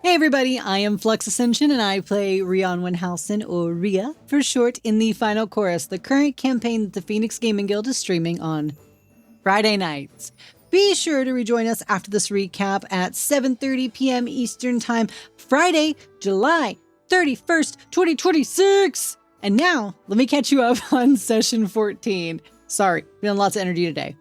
Hey everybody, I am Flux Ascension and I play Rhianwyn Halcyne, or Rhea for short, in the Final Chorus, the current campaign that the Phoenix Gaming Guild is streaming on Friday nights. Be sure to rejoin us after this recap at 7:30 p.m. Eastern Time, Friday, July 31st, 2026! And now, let me catch you up on Session 14. Sorry, feeling lots of energy today.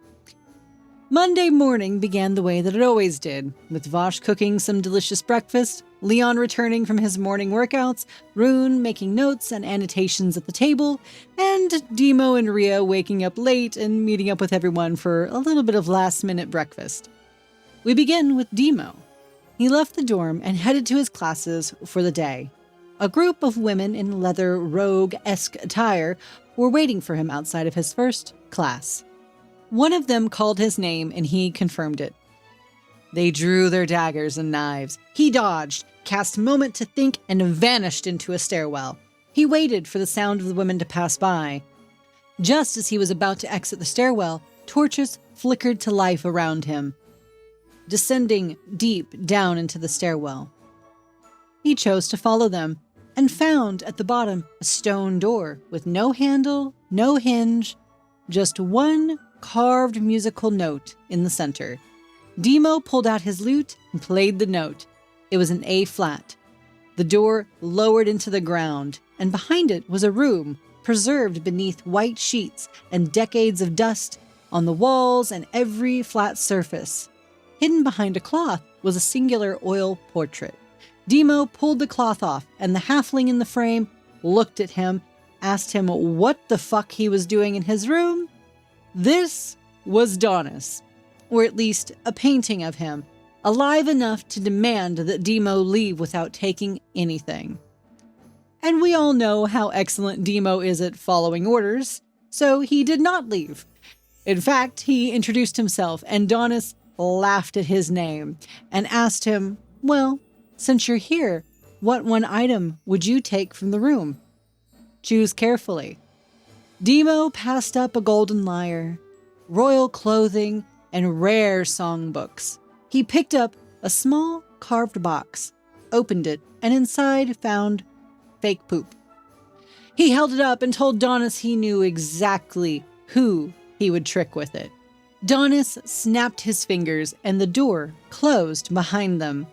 Monday morning began the way that it always did, with Vosh cooking some delicious breakfast, Leon returning from his morning workouts, Rune making notes and annotations at the table, and Demo and Rhea waking up late and meeting up with everyone for a little bit of last-minute breakfast. We begin with Demo. He left the dorm and headed to his classes for the day. A group of women in leather rogue-esque attire were waiting for him outside of his first class. One of them called his name, and he confirmed it. They drew their daggers and knives. He dodged, cast moment to think, and vanished into a stairwell. He waited for the sound of the women to pass by. Just as he was about to exit the stairwell, torches flickered to life around him, descending deep down into the stairwell. He chose to follow them, and found at the bottom a stone door with no handle, no hinge, just one carved musical note in the center. Demo pulled out his lute and played the note. It was an A flat. The door lowered into the ground, and behind it was a room preserved beneath white sheets and decades of dust on the walls and every flat surface. Hidden behind a cloth was a singular oil portrait. Demo pulled the cloth off, and the halfling in the frame looked at him, asked him what the fuck he was doing in his room. This was Donis, or at least a painting of him, alive enough to demand that Demo leave without taking anything. And we all know how excellent Demo is at following orders, so he did not leave. In fact, he introduced himself, and Donis laughed at his name and asked him, well, since you're here, what one item would you take from the room? Choose carefully. Demo passed up a golden lyre, royal clothing, and rare songbooks. He picked up a small carved box, opened it, and inside found fake poop. He held it up and told Donis he knew exactly who he would trick with it. Donis snapped his fingers, and the door closed behind them.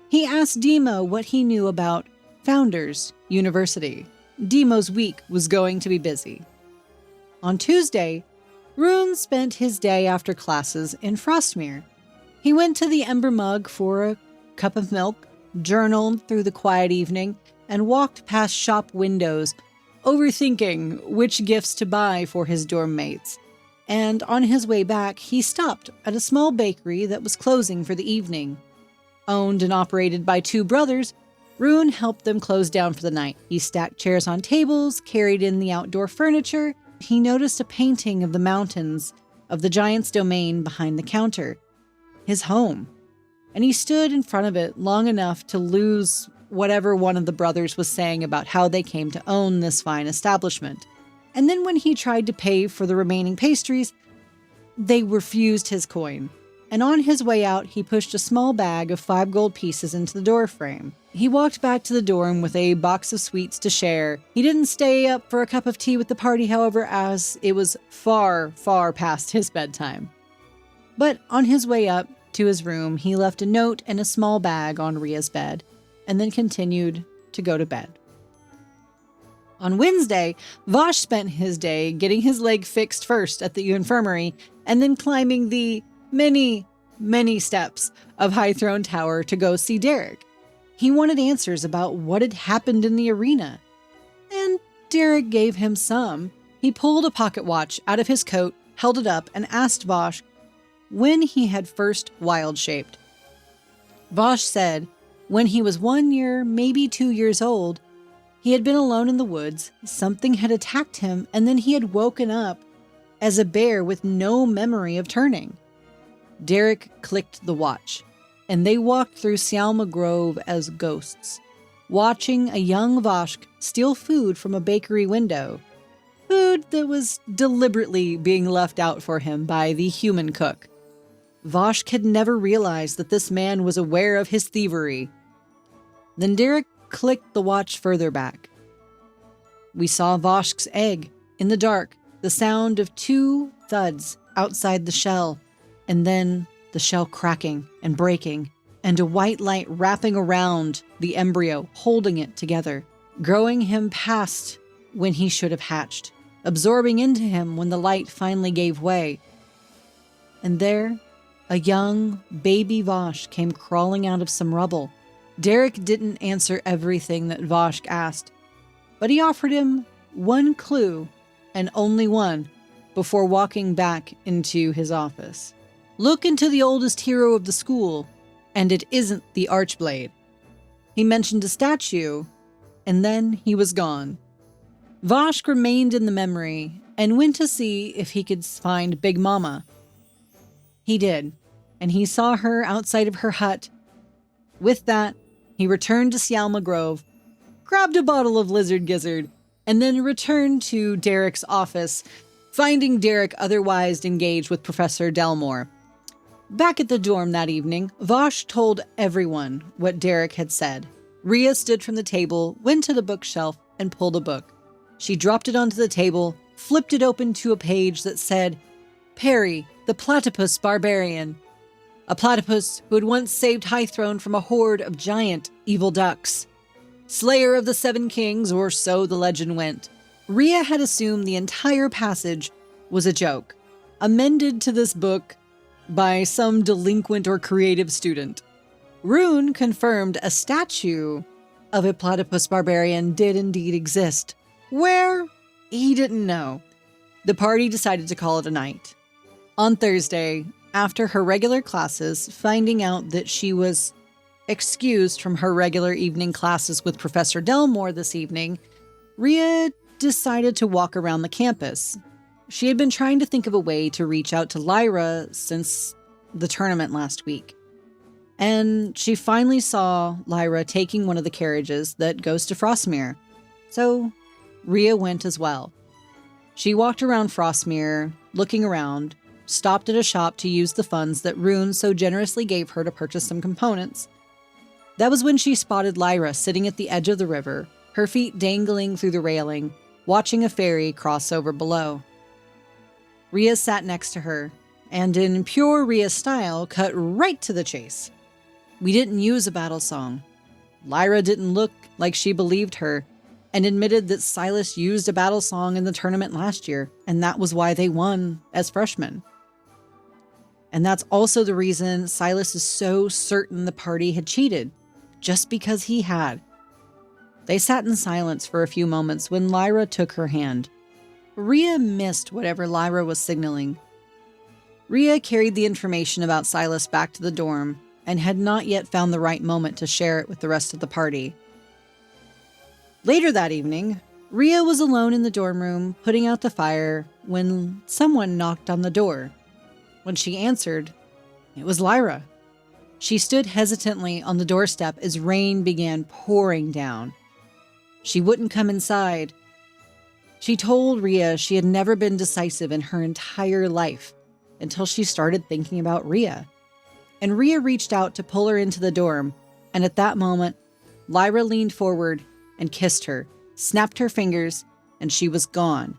He asked Demo what he knew about Founders University. Demo's week was going to be busy. On Tuesday, Rune spent his day after classes in Frostmere. He went to the Ember Mug for a cup of milk, journaled through the quiet evening, and walked past shop windows, overthinking which gifts to buy for his dorm mates. And on his way back, he stopped at a small bakery that was closing for the evening. Owned and operated by two brothers, Rune helped them close down for the night. He stacked chairs on tables, carried in the outdoor furniture. He noticed a painting of the mountains of the giant's domain behind the counter, his home, and he stood in front of it long enough to lose whatever one of the brothers was saying about how they came to own this fine establishment. And then when he tried to pay for the remaining pastries, they refused his coin. And on his way out, he pushed a small bag of 5 gold pieces into the door frame. He walked back to the dorm with a box of sweets to share. He didn't stay up for a cup of tea with the party, however, as it was far, far past his bedtime. But on his way up to his room, he left a note and a small bag on Rhea's bed, and then continued to go to bed. On Wednesday, Vosh spent his day getting his leg fixed first at the infirmary, and then climbing the many, many steps of High Throne Tower to go see Derek. He wanted answers about what had happened in the arena, and Derek gave him some. He pulled a pocket watch out of his coat, held it up, and asked Vosh when he had first wild-shaped. Vosh said when he was 1 year, maybe 2 years old, he had been alone in the woods, something had attacked him, and then he had woken up as a bear with no memory of turning. Derek clicked the watch, and they walked through Sialma Grove as ghosts, watching a young Vosh steal food from a bakery window, food that was deliberately being left out for him by the human cook. Vosh had never realized that this man was aware of his thievery. Then Derek clicked the watch further back. We saw Voshk's egg in the dark, the sound of 2 thuds outside the shell, and then the shell cracking and breaking, and a white light wrapping around the embryo, holding it together, growing him past when he should have hatched, absorbing into him when the light finally gave way. And there, a young baby Vosh came crawling out of some rubble. Derek didn't answer everything that Voshk asked, but he offered him one clue, and only one, before walking back into his office. Look into the oldest hero of the school, and it isn't the Archblade. He mentioned a statue, and then he was gone. Voshk remained in the memory and went to see if he could find Big Mama. He did, and he saw her outside of her hut. With that, he returned to Sialma Grove, grabbed a bottle of Lizard Gizzard, and then returned to Derek's office, finding Derek otherwise engaged with Professor Delmore. Back at the dorm that evening, Vosh told everyone what Derek had said. Rhea stood from the table, went to the bookshelf, and pulled a book. She dropped it onto the table, flipped it open to a page that said, Perry, the Platypus Barbarian. A platypus who had once saved Highthrone from a horde of giant evil ducks. Slayer of the 7 kings, or so the legend went. Rhea had assumed the entire passage was a joke, amended to this book by some delinquent or creative student. Rune confirmed a statue of a platypus barbarian did indeed exist. Where? He didn't know. The party decided to call it a night. On Thursday, after her regular classes, finding out that she was excused from her regular evening classes with Professor Delmore this evening, Rhea decided to walk around the campus. She had been trying to think of a way to reach out to Lyra since the tournament last week. And she finally saw Lyra taking one of the carriages that goes to Frostmere. So Rhea went as well. She walked around Frostmere, looking around, stopped at a shop to use the funds that Rune so generously gave her to purchase some components. That was when she spotted Lyra sitting at the edge of the river, her feet dangling through the railing, watching a ferry cross over below. Rhea sat next to her, and in pure Rhea style, cut right to the chase. We didn't use a battle song. Lyra didn't look like she believed her, and admitted that Silas used a battle song in the tournament last year, and that was why they won as freshmen. And that's also the reason Silas is so certain the party had cheated, just because he had. They sat in silence for a few moments when Lyra took her hand. Rhea missed whatever Lyra was signaling. Rhea carried the information about Silas back to the dorm and had not yet found the right moment to share it with the rest of the party. Later that evening, Rhea was alone in the dorm room putting out the fire when someone knocked on the door. When she answered, it was Lyra. She stood hesitantly on the doorstep as rain began pouring down. She wouldn't come inside. She told Rhea she had never been decisive in her entire life until she started thinking about Rhea. And Rhea reached out to pull her into the dorm, and at that moment, Lyra leaned forward and kissed her, snapped her fingers, and she was gone.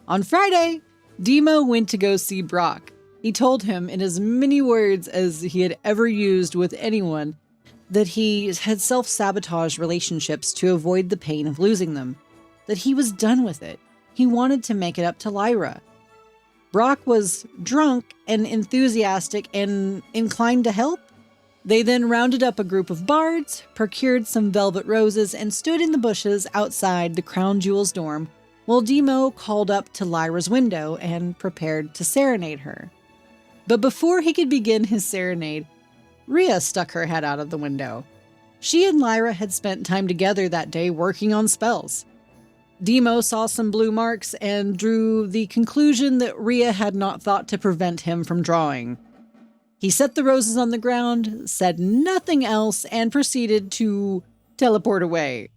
On Friday, Demo went to go see Brock. He told him in as many words as he had ever used with anyone that he had self-sabotaged relationships to avoid the pain of losing them, that he was done with it. He wanted to make it up to Lyra. Brock was drunk and enthusiastic and inclined to help. They then rounded up a group of bards, procured some velvet roses, and stood in the bushes outside the Crown Jewels dorm while Demo called up to Lyra's window and prepared to serenade her. But before he could begin his serenade, Rhea stuck her head out of the window. She and Lyra had spent time together that day working on spells. Demo saw some blue marks and drew the conclusion that Rhea had not thought to prevent him from drawing. He set the roses on the ground, said nothing else, and proceeded to teleport away.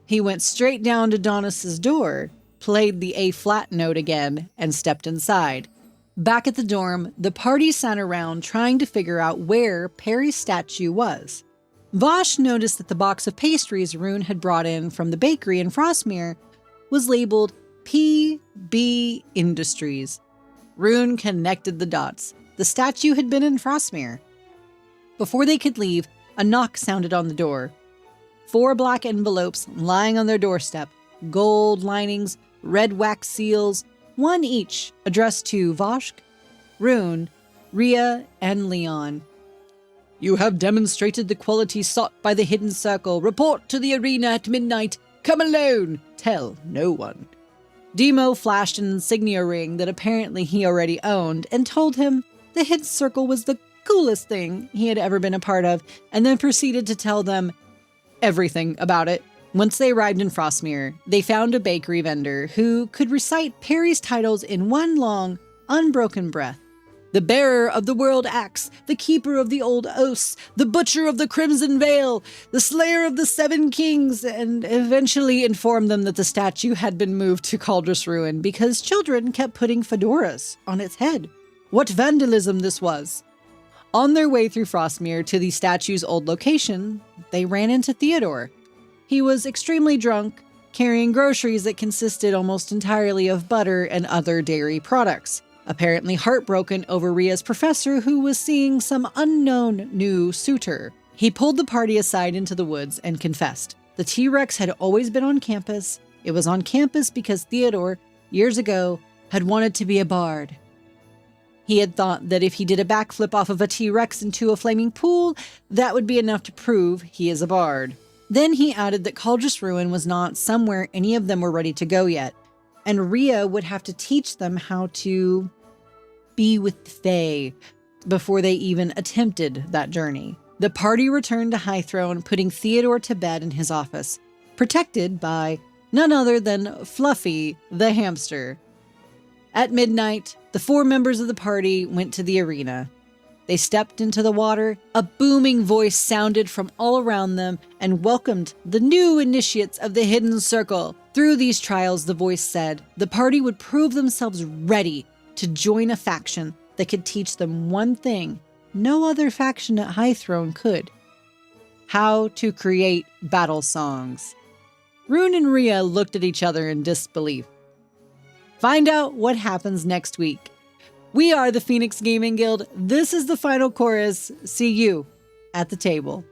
He went straight down to Donis's door, played the A-flat note again, and stepped inside. Back at the dorm, the party sat around trying to figure out where Perry's statue was. Vosh noticed that the box of pastries Rune had brought in from the bakery in Frostmere was labeled PB Industries. Rune connected the dots. The statue had been in Frostmere. Before they could leave, a knock sounded on the door. 4 black envelopes lying on their doorstep, gold linings, red wax seals, 1 each, addressed to Voshk, Rune, Rhea, and Leon. You have demonstrated the quality sought by the Hidden Circle. Report to the arena at midnight. Come alone. Tell no one. Demo flashed an insignia ring that apparently he already owned and told him the Hidden Circle was the coolest thing he had ever been a part of, and then proceeded to tell them everything about it. Once they arrived in Frostmere, they found a bakery vendor who could recite Perry's titles in one long, unbroken breath. The bearer of the world axe, the keeper of the old oaths, the butcher of the crimson veil, the slayer of the 7 kings, and eventually informed them that the statue had been moved to Cauldress Ruin because children kept putting fedoras on its head. What vandalism this was! On their way through Frostmere to the statue's old location, they ran into Theodore. He was extremely drunk, carrying groceries that consisted almost entirely of butter and other dairy products. Apparently heartbroken over Rhea's professor who was seeing some unknown new suitor. He pulled the party aside into the woods and confessed. The T-Rex had always been on campus. It was on campus because Theodore, years ago, had wanted to be a bard. He had thought that if he did a backflip off of a T-Rex into a flaming pool, that would be enough to prove he is a bard. Then he added that Cauldress Ruin was not somewhere any of them were ready to go yet, and Rhea would have to teach them how to be with the Fae before they even attempted that journey. The party returned to High Throne, putting Theodore to bed in his office, protected by none other than Fluffy the hamster. At midnight, the 4 members of the party went to the arena. They stepped into the water. A booming voice sounded from all around them and welcomed the new initiates of the Hidden Circle. Through these trials, the voice said, the party would prove themselves ready to join a faction that could teach them one thing no other faction at High Throne could: how to create battle songs. Rune and Rhea looked at each other in disbelief. Find out what happens next week. We are the Phoenix Gaming Guild. This is the final chorus. See you at the table.